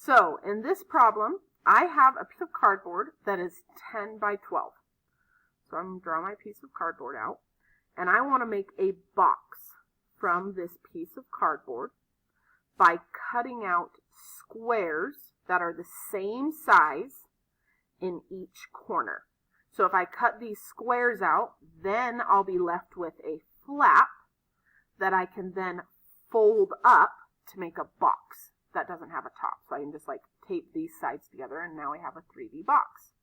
So in this problem, I have a piece of cardboard that is 10 by 12. So I'm going to draw my piece of cardboard out, and I want to make a box from this piece of cardboard by cutting out squares that are the same size in each corner. So if I cut these squares out, then I'll be left with a flap that I can then fold up to make a box that doesn't have a top. So I can just like tape these sides together, and now I have a 3D box.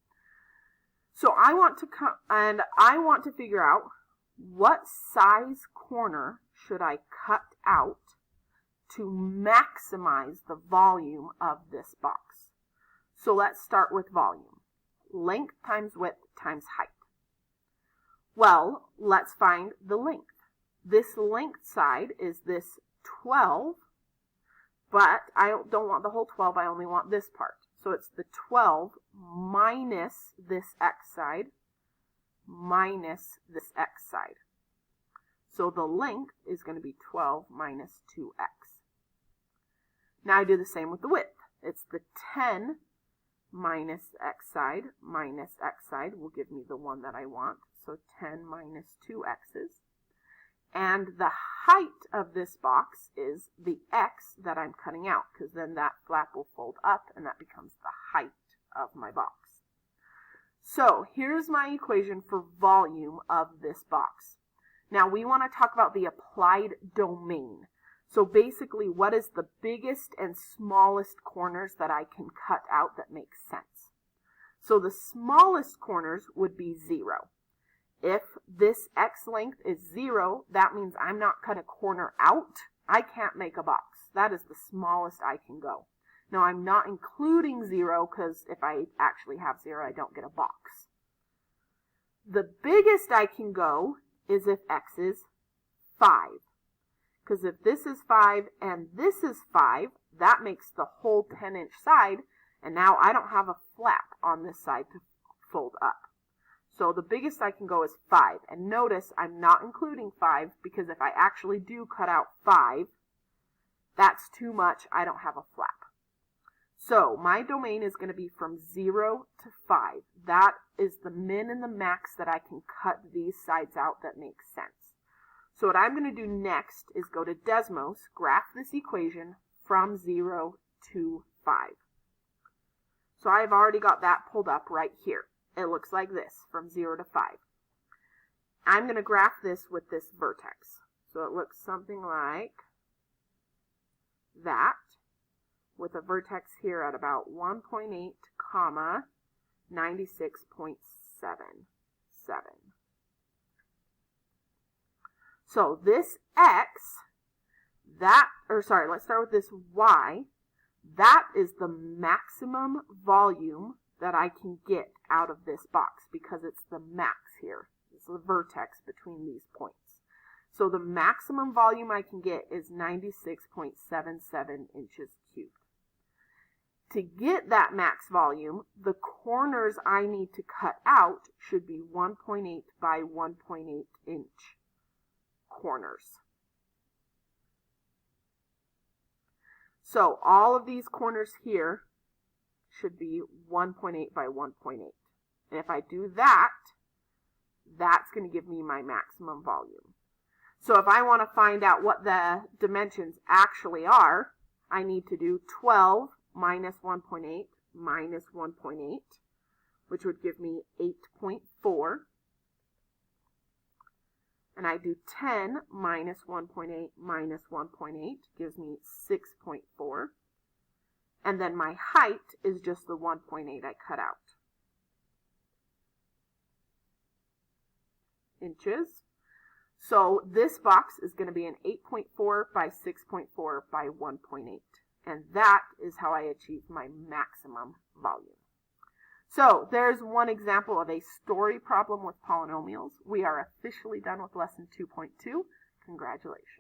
So I want to figure out what size corner should I cut out to maximize the volume of this box. So let's start with volume. Length times width times height. Well, let's find the length. This length side is this 12, but I don't want the whole 12, I only want this part. So it's the 12 minus this x side minus this x side. So the length is going to be 12 minus 2x. Now I do the same with the width. It's the 10 minus x side will give me the one that I want. So 10 minus 2 x's. And the height of this box is the x that I'm cutting out, because then that flap will fold up and that becomes the height of my box. So here's my equation for volume of this box. Now we want to talk about the applied domain. So basically, what is the biggest and smallest corners that I can cut out that make sense? So the smallest corners would be 0. If this x length is 0, that means I'm not cutting a corner out. I can't make a box. That is the smallest I can go. Now I'm not including 0, because if I actually have 0, I don't get a box. The biggest I can go is if x is 5. Because if this is 5 and this is 5, that makes the whole 10-inch side, and now I don't have a flap on this side to fold up. So the biggest I can go is 5. And notice I'm not including 5, because if I actually do cut out 5, that's too much. I don't have a flap. So my domain is going to be from 0 to 5. That is the min and the max that I can cut these sides out that makes sense. So what I'm going to do next is go to Desmos, graph this equation from 0 to 5. So I've already got that pulled up right here. It looks like this, from 0 to 5. I'm going to graph this with this vertex. So it looks something like that, with a vertex here at about 1.8, comma, 96.77. So this x, let's start with this y. That is the maximum volume that I can get out of this box, because it's the max here. It's the vertex between these points. So the maximum volume I can get is 96.77 inches cubed. To get that max volume, the corners I need to cut out should be 1.8 by 1.8 inch corners. So all of these corners here should be 1.8 by 1.8. And if I do that, that's going to give me my maximum volume. So if I want to find out what the dimensions actually are, I need to do 12 minus 1.8 minus 1.8, which would give me 8.4. And I do 10 minus 1.8 minus 1.8 gives me 6.4. And then my height is just the 1.8 I cut out. Inches. So this box is going to be an 8.4 by 6.4 by 1.8. And that is how I achieve my maximum volume. So there's one example of a story problem with polynomials. We are officially done with lesson 2.2. Congratulations.